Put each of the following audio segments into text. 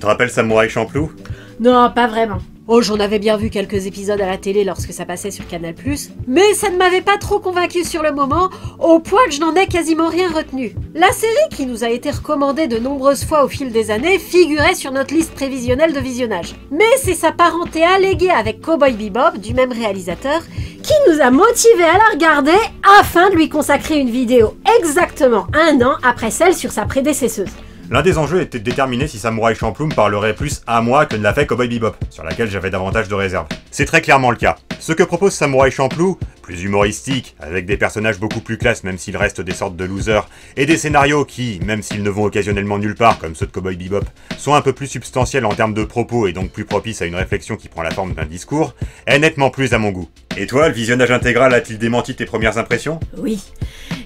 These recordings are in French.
te rappelles Samouraï Champloo? Non, pas vraiment. Oh, j'en avais bien vu quelques épisodes à la télé lorsque ça passait sur Canal+, mais ça ne m'avait pas trop convaincu sur le moment, au point que je n'en ai quasiment rien retenu. La série, qui nous a été recommandée de nombreuses fois au fil des années, figurait sur notre liste prévisionnelle de visionnage. Mais c'est sa parenté alléguée avec Cowboy Bebop, du même réalisateur, qui nous a motivés à la regarder afin de lui consacrer une vidéo exactement 1 an après celle sur sa prédécesseuse. L'un des enjeux était de déterminer si Samouraï Champloo me parlerait plus à moi que ne l'a fait Cowboy Bebop, sur laquelle j'avais davantage de réserve. C'est très clairement le cas. Ce que propose Samouraï Champloo, plus humoristique, avec des personnages beaucoup plus classe même s'ils restent des sortes de losers, et des scénarios qui, même s'ils ne vont occasionnellement nulle part comme ceux de Cowboy Bebop, sont un peu plus substantiels en termes de propos et donc plus propices à une réflexion qui prend la forme d'un discours, est nettement plus à mon goût. Et toi, le visionnage intégral a-t-il démenti tes premières impressions? Oui,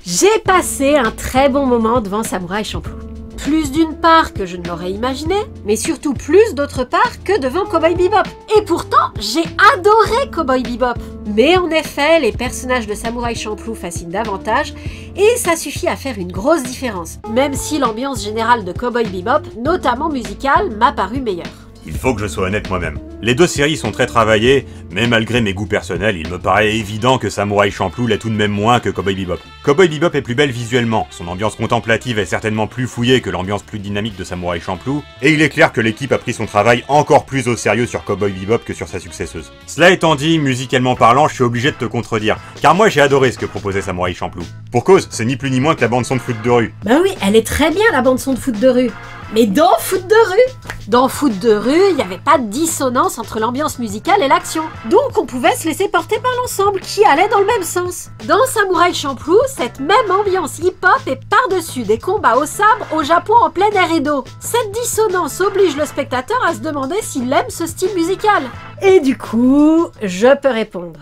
j'ai passé un très bon moment devant Samouraï Champloo. Plus d'une part que je ne l'aurais imaginé, mais surtout plus d'autre part que devant Cowboy Bebop. Et pourtant, j'ai adoré Cowboy Bebop. Mais en effet, les personnages de Samouraï Champloo fascinent davantage, et ça suffit à faire une grosse différence, même si l'ambiance générale de Cowboy Bebop, notamment musicale, m'a paru meilleure. Il faut que je sois honnête moi-même. Les deux séries sont très travaillées, mais malgré mes goûts personnels, il me paraît évident que Samouraï Champloo l'est tout de même moins que Cowboy Bebop. Cowboy Bebop est plus belle visuellement, son ambiance contemplative est certainement plus fouillée que l'ambiance plus dynamique de Samouraï Champloo, et il est clair que l'équipe a pris son travail encore plus au sérieux sur Cowboy Bebop que sur sa successeuse. Cela étant dit, musicalement parlant, je suis obligé de te contredire, car moi j'ai adoré ce que proposait Samouraï Champloo. Pour cause, c'est ni plus ni moins que la bande-son de Foot de rue. Bah oui, elle est très bien la bande-son de Foot de rue. Mais dans Foot de rue, il n'y avait pas de dissonance entre l'ambiance musicale et l'action. Donc on pouvait se laisser porter par l'ensemble qui allait dans le même sens. Dans Samouraï Champloo, cette même ambiance hip-hop est par-dessus des combats au sabre au Japon en plein air et d'eau. Cette dissonance oblige le spectateur à se demander s'il aime ce style musical. Et du coup, je peux répondre.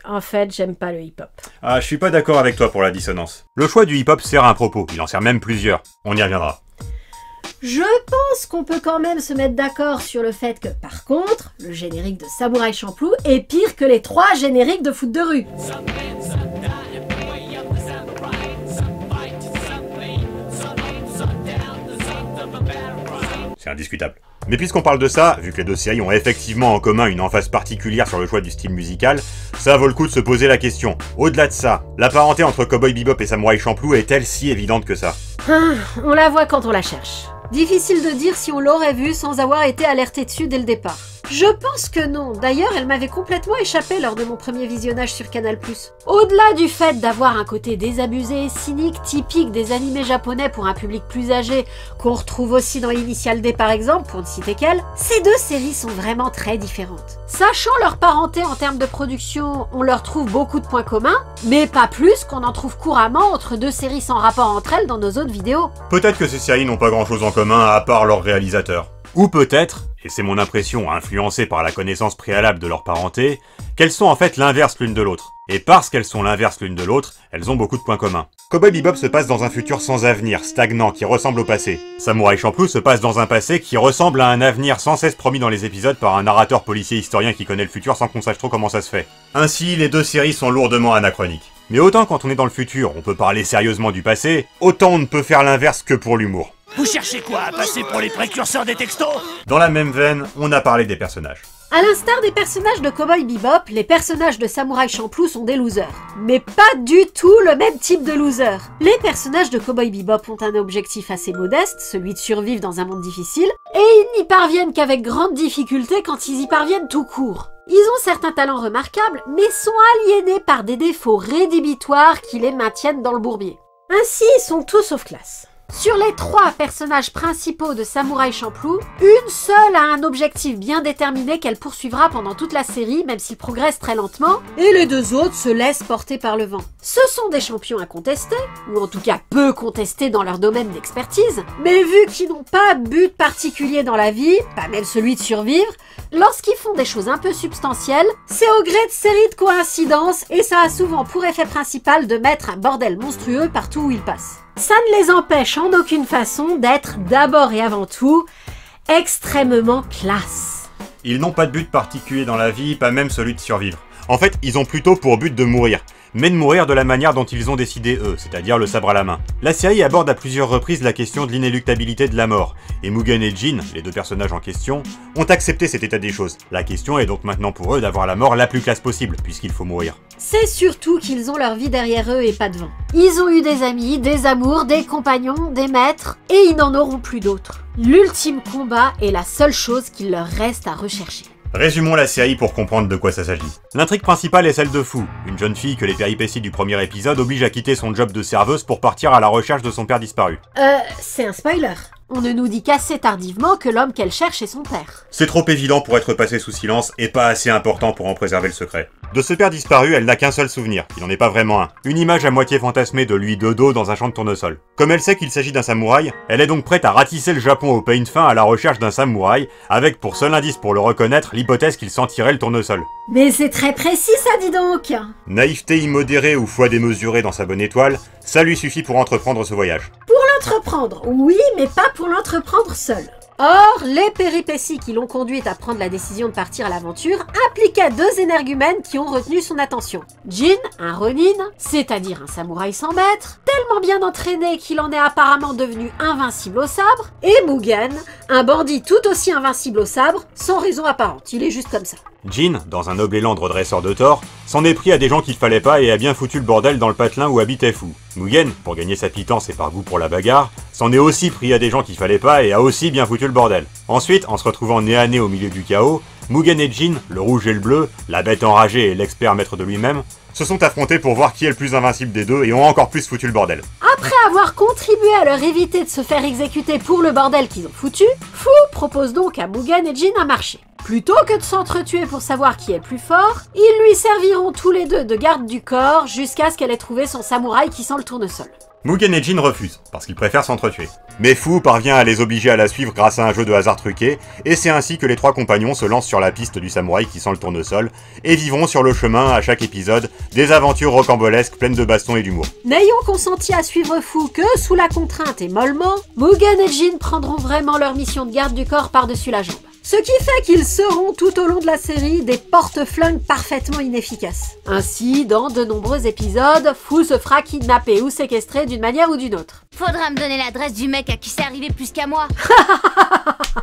En fait, j'aime pas le hip-hop. Ah, je suis pas d'accord avec toi pour la dissonance. Le choix du hip-hop sert un propos, il en sert même plusieurs. On y reviendra. Je pense qu'on peut quand même se mettre d'accord sur le fait que, par contre, le générique de Samouraï Champloo est pire que les 3 génériques de Foot de rue. C'est indiscutable. Mais puisqu'on parle de ça, vu que les deux séries ont effectivement en commun une emphase particulière sur le choix du style musical, ça vaut le coup de se poser la question. Au-delà de ça, la parenté entre Cowboy Bebop et Samouraï Champloo est-elle si évidente que ça? On la voit quand on la cherche. Difficile de dire si on l'aurait vue sans avoir été alerté dessus dès le départ. Je pense que non, d'ailleurs elle m'avait complètement échappé lors de mon premier visionnage sur Canal+. Au-delà du fait d'avoir un côté désabusé et cynique typique des animés japonais pour un public plus âgé, qu'on retrouve aussi dans Initial D par exemple, pour ne citer qu'elle, ces deux séries sont vraiment très différentes. Sachant leur parenté en termes de production, on leur trouve beaucoup de points communs, mais pas plus qu'on en trouve couramment entre deux séries sans rapport entre elles dans nos autres vidéos. Peut-être que ces séries n'ont pas grand-chose en commun à part leur réalisateur. Ou peut-être, et c'est mon impression influencée par la connaissance préalable de leur parenté, qu'elles sont en fait l'inverse l'une de l'autre. Et parce qu'elles sont l'inverse l'une de l'autre, elles ont beaucoup de points communs. Cowboy Bebop se passe dans un futur sans avenir, stagnant, qui ressemble au passé. Samouraï Champloo se passe dans un passé qui ressemble à un avenir sans cesse promis dans les épisodes par un narrateur policier historien qui connaît le futur sans qu'on sache trop comment ça se fait. Ainsi, les deux séries sont lourdement anachroniques. Mais autant quand on est dans le futur, on peut parler sérieusement du passé, autant on ne peut faire l'inverse que pour l'humour. Vous cherchez quoi, à passer pour les précurseurs des textos? Dans la même veine, on a parlé des personnages. À l'instar des personnages de Cowboy Bebop, les personnages de Samouraï Champloo sont des losers. Mais pas du tout le même type de loser. Les personnages de Cowboy Bebop ont un objectif assez modeste, celui de survivre dans un monde difficile, et ils n'y parviennent qu'avec grande difficulté quand ils y parviennent tout court. Ils ont certains talents remarquables, mais sont aliénés par des défauts rédhibitoires qui les maintiennent dans le bourbier. Ainsi, ils sont tous sauf classe. Sur les 3 personnages principaux de Samouraï Champloo, une seule a un objectif bien déterminé qu'elle poursuivra pendant toute la série, même s'il progresse très lentement, et les 2 autres se laissent porter par le vent. Ce sont des champions incontestés, ou en tout cas peu contestés dans leur domaine d'expertise, mais vu qu'ils n'ont pas de but particulier dans la vie, pas même celui de survivre, lorsqu'ils font des choses un peu substantielles, c'est au gré de séries de coïncidences, et ça a souvent pour effet principal de mettre un bordel monstrueux partout où ils passent. Ça ne les empêche en aucune façon d'être d'abord et avant tout extrêmement classe. Ils n'ont pas de but particulier dans la vie, pas même celui de survivre. En fait, ils ont plutôt pour but de mourir. mais de mourir de la manière dont ils ont décidé eux, c'est-à-dire le sabre à la main. La série aborde à plusieurs reprises la question de l'inéluctabilité de la mort, et Mugen et Jin, les deux personnages en question, ont accepté cet état des choses. La question est donc maintenant pour eux d'avoir la mort la plus classe possible, puisqu'il faut mourir. C'est surtout qu'ils ont leur vie derrière eux et pas devant. Ils ont eu des amis, des amours, des compagnons, des maîtres, et ils n'en auront plus d'autres. L'ultime combat est la seule chose qu'il leur reste à rechercher. Résumons la série pour comprendre de quoi ça s'agit. L'intrigue principale est celle de Fu, une jeune fille que les péripéties du premier épisode obligent à quitter son job de serveuse pour partir à la recherche de son père disparu. C'est un spoiler. On ne nous dit qu'assez tardivement que l'homme qu'elle cherche est son père. C'est trop évident pour être passé sous silence et pas assez important pour en préserver le secret. De ce père disparu, elle n'a qu'un seul souvenir, qui n'en est pas vraiment un. Une image à moitié fantasmée de lui de dos dans un champ de tournesol. Comme elle sait qu'il s'agit d'un samouraï, elle est donc prête à ratisser le Japon au peigne fin à la recherche d'un samouraï, avec pour seul indice pour le reconnaître l'hypothèse qu'il sentirait le tournesol. Mais c'est très précis ça, dis donc! Naïveté immodérée ou foi démesurée dans sa bonne étoile, ça lui suffit pour entreprendre ce voyage. Pour l'entreprendre, oui, mais pas pour l'entreprendre seul. Or, les péripéties qui l'ont conduite à prendre la décision de partir à l'aventure impliquaient deux énergumènes qui ont retenu son attention. Jin, un ronin, c'est-à-dire un samouraï sans maître, tellement bien entraîné qu'il en est apparemment devenu invincible au sabre, et Mugen, un bandit tout aussi invincible au sabre, sans raison apparente, il est juste comme ça. Jin, dans un noble élan de redresseur de tort, s'en est pris à des gens qu'il fallait pas et a bien foutu le bordel dans le patelin où habitait Fu. Mugen, pour gagner sa pitance et par goût pour la bagarre, s'en est aussi pris à des gens qu'il fallait pas et a aussi bien foutu le bordel. Ensuite, en se retrouvant nez à nez au milieu du chaos, Mugen et Jin, le rouge et le bleu, la bête enragée et l'expert maître de lui-même, se sont affrontés pour voir qui est le plus invincible des deux et ont encore plus foutu le bordel. Après avoir contribué à leur éviter de se faire exécuter pour le bordel qu'ils ont foutu, Fu propose donc à Mugen et Jin un marché. Plutôt que de s'entretuer pour savoir qui est le plus fort, ils lui serviront tous les deux de garde du corps jusqu'à ce qu'elle ait trouvé son samouraï qui sent le tournesol. Mugen et Jin refusent, parce qu'ils préfèrent s'entretuer. Mais Fu parvient à les obliger à la suivre grâce à un jeu de hasard truqué, et c'est ainsi que les trois compagnons se lancent sur la piste du samouraï qui sent le tournesol, et vivront sur le chemin, à chaque épisode, des aventures rocambolesques pleines de bastons et d'humour. N'ayant consenti à suivre Fu que sous la contrainte et mollement, Mugen et Jin prendront vraiment leur mission de garde du corps par-dessus la jambe. Ce qui fait qu'ils seront tout au long de la série des porte-flingues parfaitement inefficaces. Ainsi, dans de nombreux épisodes, Fu se fera kidnapper ou séquestrer d'une manière ou d'une autre. Faudra me donner l'adresse du mec à qui c'est arrivé plus qu'à moi.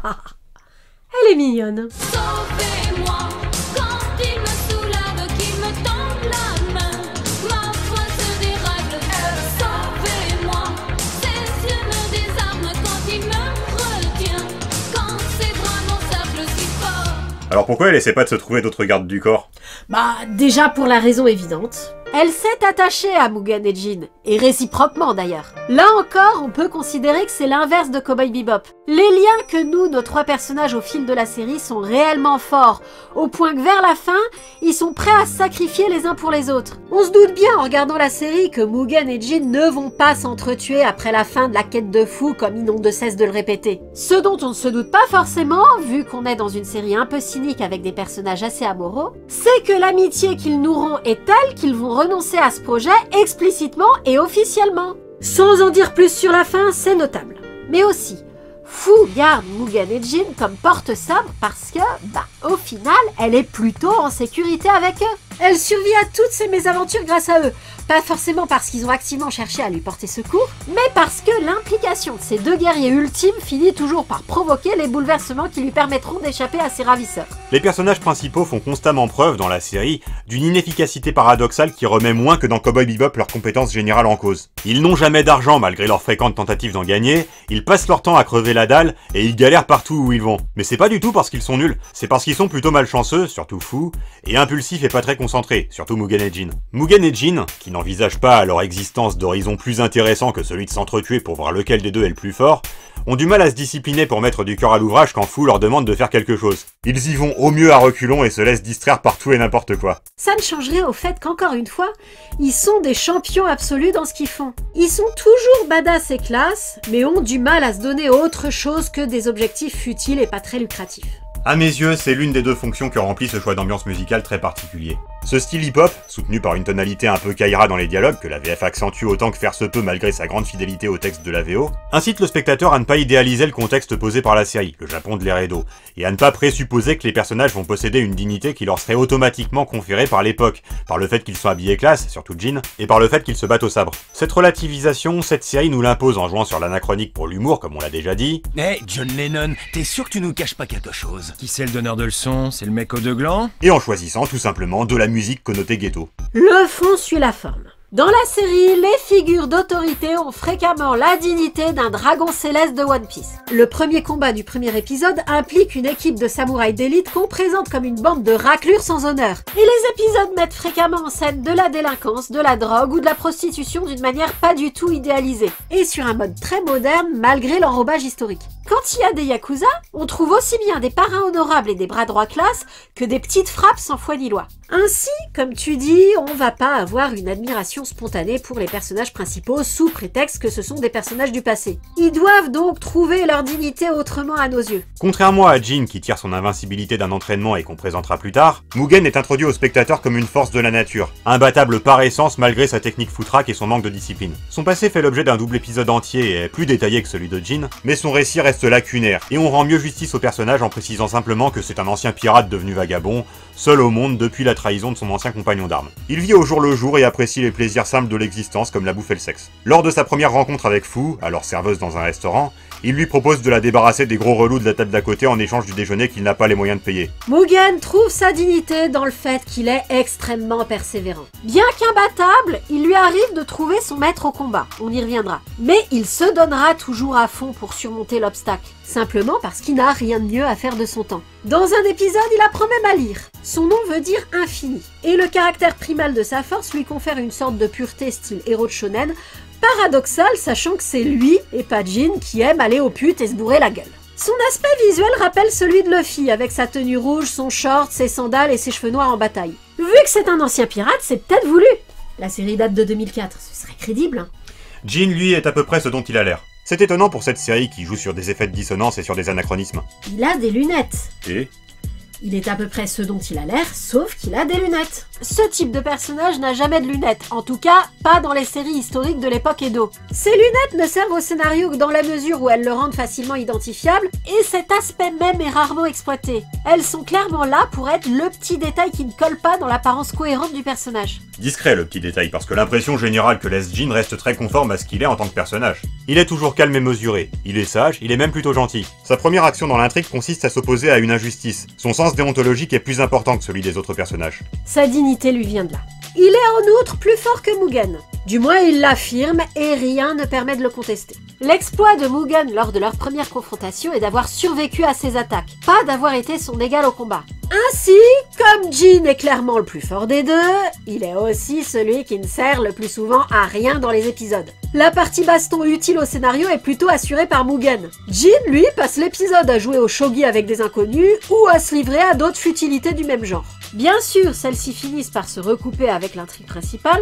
Elle est mignonne. Sauvez-moi quand il me soulève, qu'il me tende la main. Ma foi se dérègle. Sauvez-moi, ses yeux me désarment quand il me retient. Quand ses bras m'encerclent si fort. Alors pourquoi elle essaie pas de se trouver d'autres gardes du corps? Bah, déjà pour la raison évidente. Elle s'est attachée à Mugen et Jin, et réciproquement d'ailleurs. Là encore, on peut considérer que c'est l'inverse de Cowboy Bebop. Les liens que nouent nos trois personnages au fil de la série sont réellement forts, au point que vers la fin, ils sont prêts à se sacrifier les uns pour les autres. On se doute bien en regardant la série que Mugen et Jin ne vont pas s'entretuer après la fin de la quête de Fu comme ils n'ont de cesse de le répéter. Ce dont on ne se doute pas forcément, vu qu'on est dans une série un peu cynique avec des personnages assez amoraux, c'est que l'amitié qu'ils noueront est telle qu'ils vont renoncer à ce projet explicitement et officiellement. Sans en dire plus sur la fin, c'est notable. Mais aussi, Fu garde Mugen et Jin comme porte-sabre parce que, au final, elle est plutôt en sécurité avec eux. Elle survit à toutes ces mésaventures grâce à eux. Pas forcément parce qu'ils ont activement cherché à lui porter secours, mais parce que l'implication de ces deux guerriers ultimes finit toujours par provoquer les bouleversements qui lui permettront d'échapper à ses ravisseurs. Les personnages principaux font constamment preuve dans la série d'une inefficacité paradoxale qui remet moins que dans Cowboy Bebop leurs compétences générales en cause. Ils n'ont jamais d'argent malgré leurs fréquentes tentatives d'en gagner, ils passent leur temps à crever la dalle et ils galèrent partout où ils vont. Mais c'est pas du tout parce qu'ils sont nuls, c'est parce qu'ils sont plutôt malchanceux, surtout Fu, et impulsifs et pas très concentrés, surtout Mugen et Jin. Mugen et Jin, qui n'envisagent pas à leur existence d'horizon plus intéressant que celui de s'entretuer pour voir lequel des deux est le plus fort, ont du mal à se discipliner pour mettre du cœur à l'ouvrage quand Fu leur demande de faire quelque chose. Ils y vont au mieux à reculons et se laissent distraire par tout et n'importe quoi. Ça ne change rien au fait qu'encore une fois, ils sont des champions absolus dans ce qu'ils font. Ils sont toujours badass et classe, mais ont du mal à se donner autre chose que des objectifs futiles et pas très lucratifs. À mes yeux, c'est l'une des deux fonctions que remplit ce choix d'ambiance musicale très particulier. Ce style hip-hop, soutenu par une tonalité un peu Kaira dans les dialogues, que la VF accentue autant que faire se peut malgré sa grande fidélité au texte de la VO, incite le spectateur à ne pas idéaliser le contexte posé par la série, le Japon de l'ère Edo, et à ne pas présupposer que les personnages vont posséder une dignité qui leur serait automatiquement conférée par l'époque, par le fait qu'ils sont habillés classe, surtout Jin, et par le fait qu'ils se battent au sabre. Cette relativisation, cette série nous l'impose en jouant sur l'anachronique pour l'humour, comme on l'a déjà dit. Eh, John Lennon, t'es sûr que tu nous caches pas quelque chose? Qui c'est le donneur de leçons? C'est le mec aux 2 glands? Et en choisissant tout simplement de la musique connotée ghetto. Le fond suit la forme. Dans la série, les figures d'autorité ont fréquemment la dignité d'un dragon céleste de One Piece. Le premier combat du premier épisode implique une équipe de samouraïs d'élite qu'on présente comme une bande de raclures sans honneur. Et les épisodes mettent fréquemment en scène de la délinquance, de la drogue ou de la prostitution d'une manière pas du tout idéalisée. Et sur un mode très moderne malgré l'enrobage historique. Quand il y a des yakuza, on trouve aussi bien des parrains honorables et des bras droits classe que des petites frappes sans foi ni loi. Ainsi, comme tu dis, on va pas avoir une admiration spontanée pour les personnages principaux sous prétexte que ce sont des personnages du passé. Ils doivent donc trouver leur dignité autrement à nos yeux. Contrairement à Jin qui tire son invincibilité d'un entraînement et qu'on présentera plus tard, Mugen est introduit au spectateur comme une force de la nature, imbattable par essence malgré sa technique foutraque et son manque de discipline. Son passé fait l'objet d'un double épisode entier et est plus détaillé que celui de Jin, mais son récit reste lacunaire, et on rend mieux justice au personnage en précisant simplement que c'est un ancien pirate devenu vagabond, seul au monde depuis la trahison de son ancien compagnon d'armes. Il vit au jour le jour et apprécie les plaisirs simples de l'existence comme la bouffe et le sexe. Lors de sa première rencontre avec Fu, alors serveuse dans un restaurant, il lui propose de la débarrasser des gros relous de la table d'à côté en échange du déjeuner qu'il n'a pas les moyens de payer. Mugen trouve sa dignité dans le fait qu'il est extrêmement persévérant. Bien qu'imbattable, il lui arrive de trouver son maître au combat, on y reviendra. Mais il se donnera toujours à fond pour surmonter l'obstacle, simplement parce qu'il n'a rien de mieux à faire de son temps. Dans un épisode, il apprend même à lire. Son nom veut dire infini, et le caractère primal de sa force lui confère une sorte de pureté style héros de shonen, paradoxal sachant que c'est lui et pas Jin qui aime aller aux putes et se bourrer la gueule. Son aspect visuel rappelle celui de Luffy, avec sa tenue rouge, son short, ses sandales et ses cheveux noirs en bataille. Vu que c'est un ancien pirate, c'est peut-être voulu. La série date de 2004, ce serait crédible, hein. Jin, lui, est à peu près ce dont il a l'air. C'est étonnant pour cette série qui joue sur des effets de dissonance et sur des anachronismes. Il a des lunettes. Et Il est à peu près ce dont il a l'air, sauf qu'il a des lunettes. Ce type de personnage n'a jamais de lunettes, en tout cas pas dans les séries historiques de l'époque Edo. Ces lunettes ne servent au scénario que dans la mesure où elles le rendent facilement identifiable, et cet aspect même est rarement exploité. Elles sont clairement là pour être le petit détail qui ne colle pas dans l'apparence cohérente du personnage. discret le petit détail, parce que l'impression générale que laisse Jin reste très conforme à ce qu'il est en tant que personnage. Il est toujours calme et mesuré, il est sage, il est même plutôt gentil. Sa première action dans l'intrigue consiste à s'opposer à une injustice. Son sens déontologique est plus important que celui des autres personnages. Sa dignité lui vient de là. Il est en outre plus fort que Mugen. Du moins il l'affirme et rien ne permet de le contester. L'exploit de Mugen lors de leur première confrontation est d'avoir survécu à ses attaques, pas d'avoir été son égal au combat. Ainsi, comme Jin est clairement le plus fort des deux, il est aussi celui qui ne sert le plus souvent à rien dans les épisodes. La partie baston utile au scénario est plutôt assurée par Mugen. Jin, lui, passe l'épisode à jouer au shogi avec des inconnus ou à se livrer à d'autres futilités du même genre. Bien sûr, celles-ci finissent par se recouper avec l'intrigue principale,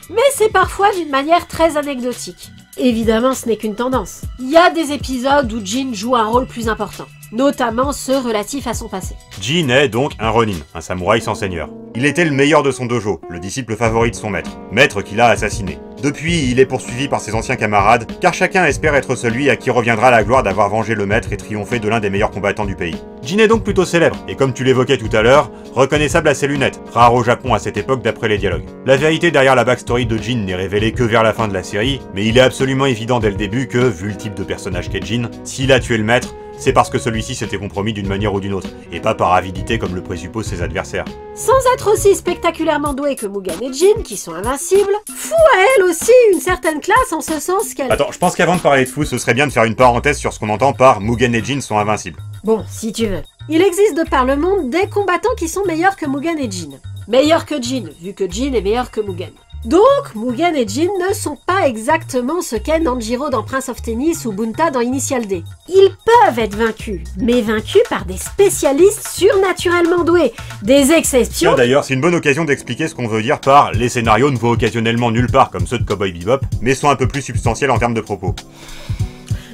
mais c'est parfois d'une manière très anecdotique. Évidemment, ce n'est qu'une tendance. Il y a des épisodes où Jin joue un rôle plus important, notamment ceux relatifs à son passé. Jin est donc un Ronin, un samouraï sans seigneur. Il était le meilleur de son dojo, le disciple favori de son maître qu'il a assassiné. Depuis, il est poursuivi par ses anciens camarades, car chacun espère être celui à qui reviendra la gloire d'avoir vengé le maître et triomphé de l'un des meilleurs combattants du pays. Jin est donc plutôt célèbre, et comme tu l'évoquais tout à l'heure, reconnaissable à ses lunettes, rare au Japon à cette époque d'après les dialogues. La vérité derrière la backstory de Jin n'est révélée que vers la fin de la série, mais il est absolument évident dès le début que, vu le type de personnage qu'est Jin, s'il a tué le maître, c'est parce que celui-ci s'était compromis d'une manière ou d'une autre, et pas par avidité comme le présupposent ses adversaires. Sans être aussi spectaculairement douée que Mugen et Jin, qui sont invincibles, Fu a elle aussi une certaine classe en ce sens qu'elle... Attends, je pense qu'avant de parler de Fu, ce serait bien de faire une parenthèse sur ce qu'on entend par Mugen et Jin sont invincibles. Bon, si tu veux. Il existe de par le monde des combattants qui sont meilleurs que Mugen et Jin. Meilleurs que Jin, vu que Jin est meilleur que Mugen. Donc, Mugen et Jin ne sont pas exactement ce qu'est Nanjiro dans Prince of Tennis ou Bunta dans Initial D. Ils peuvent être vaincus, mais vaincus par des spécialistes surnaturellement doués. Des exceptions... Tiens d'ailleurs, c'est une bonne occasion d'expliquer ce qu'on veut dire par « les scénarios ne vont occasionnellement nulle part comme ceux de Cowboy Bebop, mais sont un peu plus substantiels en termes de propos ».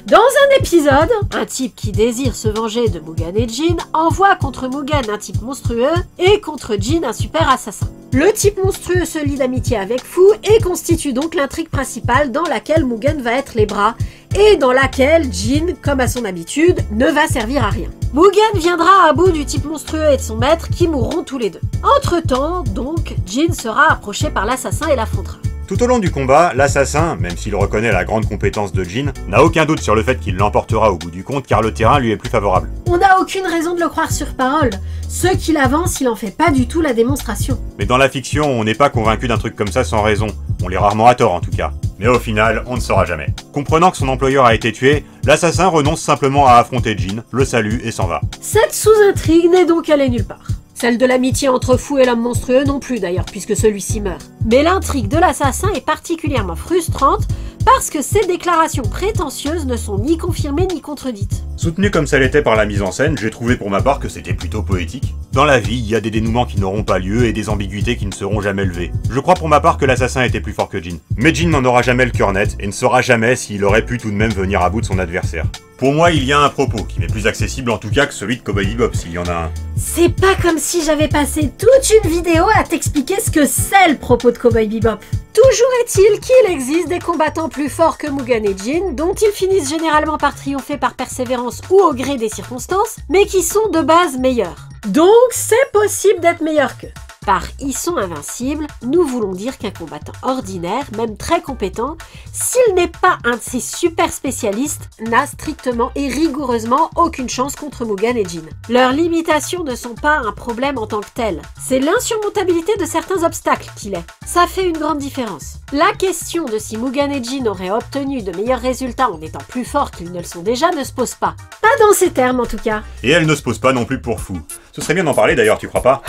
Dans un épisode, un type qui désire se venger de Mugen et Jin envoie contre Mugen un type monstrueux et contre Jin un super assassin. Le type monstrueux se lie d'amitié avec Fu et constitue donc l'intrigue principale dans laquelle Mugen va être les bras et dans laquelle Jin, comme à son habitude, ne va servir à rien. Mugen viendra à bout du type monstrueux et de son maître qui mourront tous les deux. Entre-temps, donc, Jin sera approché par l'assassin et l'affrontera. Tout au long du combat, l'assassin, même s'il reconnaît la grande compétence de Jin, n'a aucun doute sur le fait qu'il l'emportera au bout du compte car le terrain lui est plus favorable. On n'a aucune raison de le croire sur parole. Ce qu'il avance, il en fait pas du tout la démonstration. Mais dans la fiction, on n'est pas convaincu d'un truc comme ça sans raison. On l'est rarement à tort en tout cas. Mais au final, on ne saura jamais. Comprenant que son employeur a été tué, l'assassin renonce simplement à affronter Jin, le salue et s'en va. Cette sous-intrigue n'est donc allée nulle part. Celle de l'amitié entre Fu et l'homme monstrueux non plus d'ailleurs, puisque celui-ci meurt. Mais l'intrigue de l'assassin est particulièrement frustrante parce que ses déclarations prétentieuses ne sont ni confirmées ni contredites. Soutenu comme ça l'était par la mise en scène, j'ai trouvé pour ma part que c'était plutôt poétique. Dans la vie, il y a des dénouements qui n'auront pas lieu et des ambiguïtés qui ne seront jamais levées. Je crois pour ma part que l'assassin était plus fort que Jin. Mais Jin n'en aura jamais le cœur net et ne saura jamais s'il aurait pu tout de même venir à bout de son adversaire. Pour moi, il y a un propos qui m'est plus accessible en tout cas que celui de Cowboy Bebop, s'il y en a un. C'est pas comme si j'avais passé toute une vidéo à t'expliquer ce que c'est le propos de Cowboy Bebop. Toujours est-il qu'il existe des combattants plus forts que Mugen et Jin, dont ils finissent généralement par triompher par persévérance ou au gré des circonstances, mais qui sont de base meilleurs. Donc c'est possible d'être meilleur qu'eux. Par « ils sont invincibles », nous voulons dire qu'un combattant ordinaire, même très compétent, s'il n'est pas un de ces super spécialistes, n'a strictement et rigoureusement aucune chance contre Mugen et Jin. Leurs limitations ne sont pas un problème en tant que tel, c'est l'insurmontabilité de certains obstacles qu'il est. Ça fait une grande différence. La question de si Mugen et Jin auraient obtenu de meilleurs résultats en étant plus forts qu'ils ne le sont déjà ne se pose pas. Pas dans ces termes en tout cas. Et elle ne se pose pas non plus pour Fu. Ce serait bien d'en parler d'ailleurs, tu crois pas?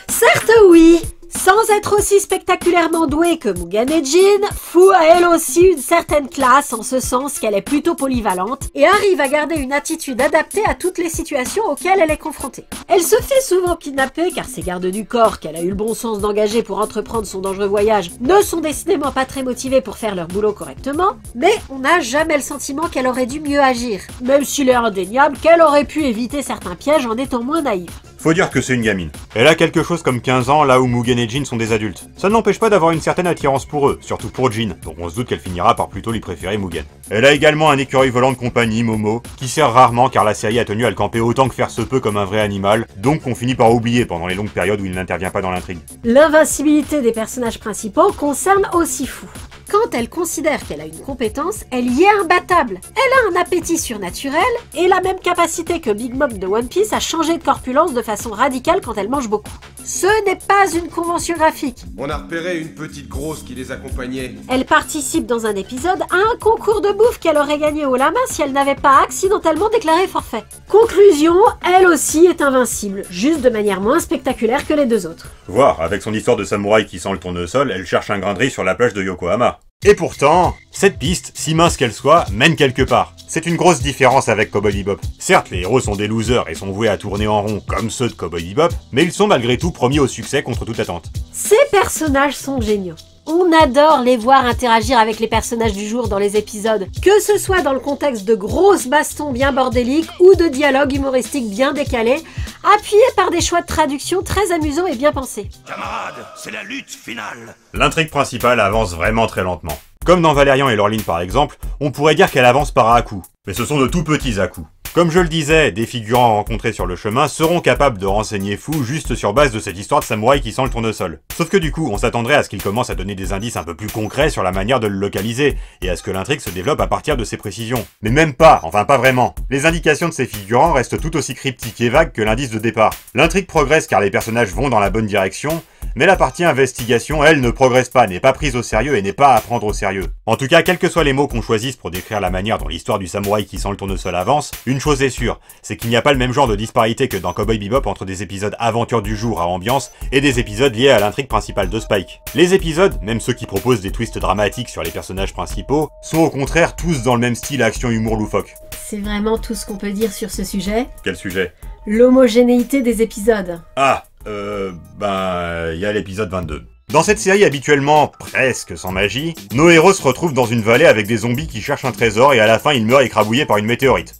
Certes oui. Sans être aussi spectaculairement douée que Mugen et Jin, Fu a elle aussi une certaine classe en ce sens qu'elle est plutôt polyvalente et arrive à garder une attitude adaptée à toutes les situations auxquelles elle est confrontée. Elle se fait souvent kidnapper car ses gardes du corps qu'elle a eu le bon sens d'engager pour entreprendre son dangereux voyage ne sont décidément pas très motivés pour faire leur boulot correctement, mais on n'a jamais le sentiment qu'elle aurait dû mieux agir, même s'il est indéniable qu'elle aurait pu éviter certains pièges en étant moins naïve. Faut dire que c'est une gamine. Elle a quelque chose comme 15 ans là où Mugen et Jin sont des adultes. Ça ne l'empêche pas d'avoir une certaine attirance pour eux, surtout pour Jin, donc on se doute qu'elle finira par plutôt lui préférer Mugen. Elle a également un écureuil volant de compagnie, Momo, qui sert rarement car la série a tenu à le camper autant que faire se peut comme un vrai animal, donc qu'on finit par oublier pendant les longues périodes où il n'intervient pas dans l'intrigue. L'invincibilité des personnages principaux concerne aussi Fu. Quand elle considère qu'elle a une compétence, elle y est imbattable. Elle a un appétit surnaturel et la même capacité que Big Mom de One Piece à changer de corpulence de façon radicale quand elle mange beaucoup. Ce n'est pas une convention graphique. On a repéré une petite grosse qui les accompagnait. Elle participe dans un épisode à un concours de bouffe qu'elle aurait gagné au lama si elle n'avait pas accidentellement déclaré forfait. Conclusion, elle aussi est invincible, juste de manière moins spectaculaire que les deux autres. Voir, avec son histoire de samouraï qui sent le tournesol, elle cherche un grain de riz sur la plage de Yokohama. Et pourtant, cette piste, si mince qu'elle soit, mène quelque part. C'est une grosse différence avec Cowboy Bebop. Certes, les héros sont des losers et sont voués à tourner en rond comme ceux de Cowboy Bebop, mais ils sont malgré tout promis au succès contre toute attente. Ces personnages sont géniaux. On adore les voir interagir avec les personnages du jour dans les épisodes, que ce soit dans le contexte de grosses bastons bien bordéliques ou de dialogues humoristiques bien décalés, appuyés par des choix de traduction très amusants et bien pensés. Camarades, c'est la lutte finale. L'intrigue principale avance vraiment très lentement. Comme dans Valérian et Laureline par exemple, on pourrait dire qu'elle avance par à-coups. Mais ce sont de tout petits à-coups. Comme je le disais, des figurants rencontrés sur le chemin seront capables de renseigner Fu juste sur base de cette histoire de samouraï qui sent le tournesol. Sauf que du coup, on s'attendrait à ce qu'il commence à donner des indices un peu plus concrets sur la manière de le localiser, et à ce que l'intrigue se développe à partir de ces précisions. Mais même pas, enfin pas vraiment. Les indications de ces figurants restent tout aussi cryptiques et vagues que l'indice de départ. L'intrigue progresse car les personnages vont dans la bonne direction, mais la partie investigation, elle, ne progresse pas, n'est pas prise au sérieux et n'est pas à prendre au sérieux. En tout cas, quels que soient les mots qu'on choisisse pour décrire la manière dont l'histoire du samouraï qui sent le tournesol avance, une chose est sûre, c'est qu'il n'y a pas le même genre de disparité que dans Cowboy Bebop entre des épisodes aventure du jour à ambiance et des épisodes liés à l'intrigue principale de Spike. Les épisodes, même ceux qui proposent des twists dramatiques sur les personnages principaux, sont au contraire tous dans le même style action-humour loufoque. C'est vraiment tout ce qu'on peut dire sur ce sujet. Quel sujet? L'homogénéité des épisodes. Ah, il y a l'épisode 22. Dans cette série habituellement presque sans magie, nos héros se retrouvent dans une vallée avec des zombies qui cherchent un trésor et à la fin ils meurent écrabouillés par une météorite.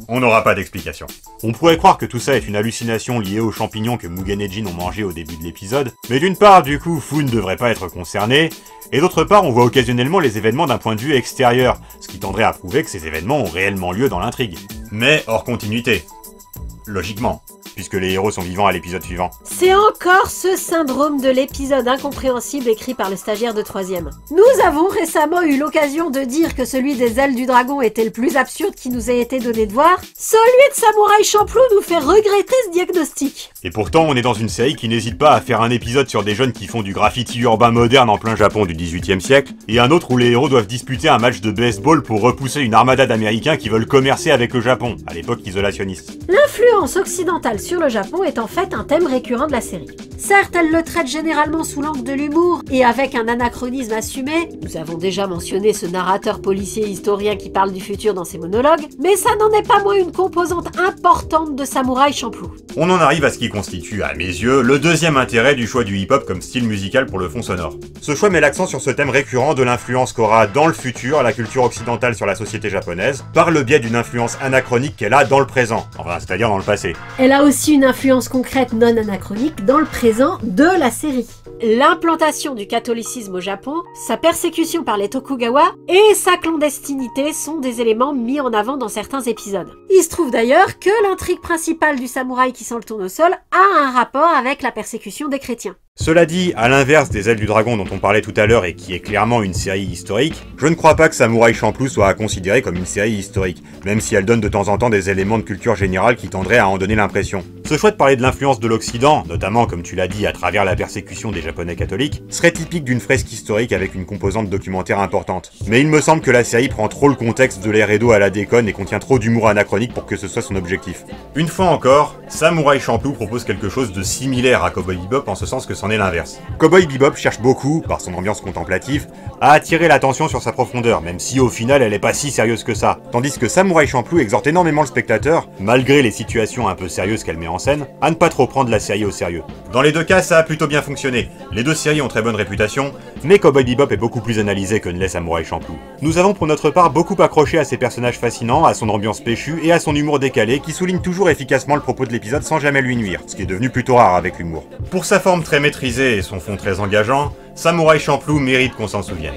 On n'aura pas d'explication. On pourrait croire que tout ça est une hallucination liée aux champignons que Mugen et Jin ont mangés au début de l'épisode, mais d'une part, du coup, Fu ne devrait pas être concerné, et d'autre part, on voit occasionnellement les événements d'un point de vue extérieur, ce qui tendrait à prouver que ces événements ont réellement lieu dans l'intrigue. Mais hors continuité. Logiquement, puisque les héros sont vivants à l'épisode suivant. C'est encore ce syndrome de l'épisode incompréhensible écrit par le stagiaire de 3ème. Nous avons récemment eu l'occasion de dire que celui des ailes du dragon était le plus absurde qui nous ait été donné de voir. Celui de Samouraï Champloo nous fait regretter ce diagnostic. Et pourtant, on est dans une série qui n'hésite pas à faire un épisode sur des jeunes qui font du graffiti urbain moderne en plein Japon du XVIIIe siècle, et un autre où les héros doivent disputer un match de baseball pour repousser une armada d'Américains qui veulent commercer avec le Japon, à l'époque isolationniste. L'influence occidentale sur le Japon est en fait un thème récurrent de la série. Certes, elle le traite généralement sous l'angle de l'humour et avec un anachronisme assumé, nous avons déjà mentionné ce narrateur policier historien qui parle du futur dans ses monologues, mais ça n'en est pas moins une composante importante de Samouraï Champloo. On en arrive à ce qui constitue, à mes yeux, le deuxième intérêt du choix du hip-hop comme style musical pour le fond sonore. Ce choix met l'accent sur ce thème récurrent de l'influence qu'aura dans le futur la culture occidentale sur la société japonaise, par le biais d'une influence anachronique qu'elle a dans le présent, enfin c'est-à-dire dans le passé. Elle a aussi une influence concrète non anachronique dans le présent de la série. L'implantation du catholicisme au Japon, sa persécution par les Tokugawa et sa clandestinité sont des éléments mis en avant dans certains épisodes. Il se trouve d'ailleurs que l'intrigue principale du samouraï qui sent le tournesol a un rapport avec la persécution des chrétiens. Cela dit, à l'inverse des Ailes du Dragon dont on parlait tout à l'heure et qui est clairement une série historique, je ne crois pas que Samouraï Champloo soit à considérer comme une série historique, même si elle donne de temps en temps des éléments de culture générale qui tendraient à en donner l'impression. Ce choix de parler de l'influence de l'Occident, notamment comme tu l'as dit à travers la persécution des Japonais catholiques, serait typique d'une fresque historique avec une composante documentaire importante. Mais il me semble que la série prend trop le contexte de l'ère Edo à la déconne et contient trop d'humour anachronique pour que ce soit son objectif. Une fois encore, Samouraï Champloo propose quelque chose de similaire à Cowboy Bebop en ce sens que c'en est l'inverse. Cowboy Bebop cherche beaucoup, par son ambiance contemplative, à attirer l'attention sur sa profondeur, même si au final elle est pas si sérieuse que ça. Tandis que Samouraï Champloo exhorte énormément le spectateur, malgré les situations un peu sérieuses qu'elle met en scène, à ne pas trop prendre la série au sérieux. Dans les deux cas, ça a plutôt bien fonctionné. Les deux séries ont très bonne réputation, mais Cowboy Bebop est beaucoup plus analysé que ne l'est Samouraï Champloo. Nous avons pour notre part beaucoup accroché à ses personnages fascinants, à son ambiance péchue et à son humour décalé qui souligne toujours efficacement le propos de l'épisode sans jamais lui nuire, ce qui est devenu plutôt rare avec l'humour. Pour sa forme très maîtrisée et son fond très engageant, Samouraï Champloo mérite qu'on s'en souvienne.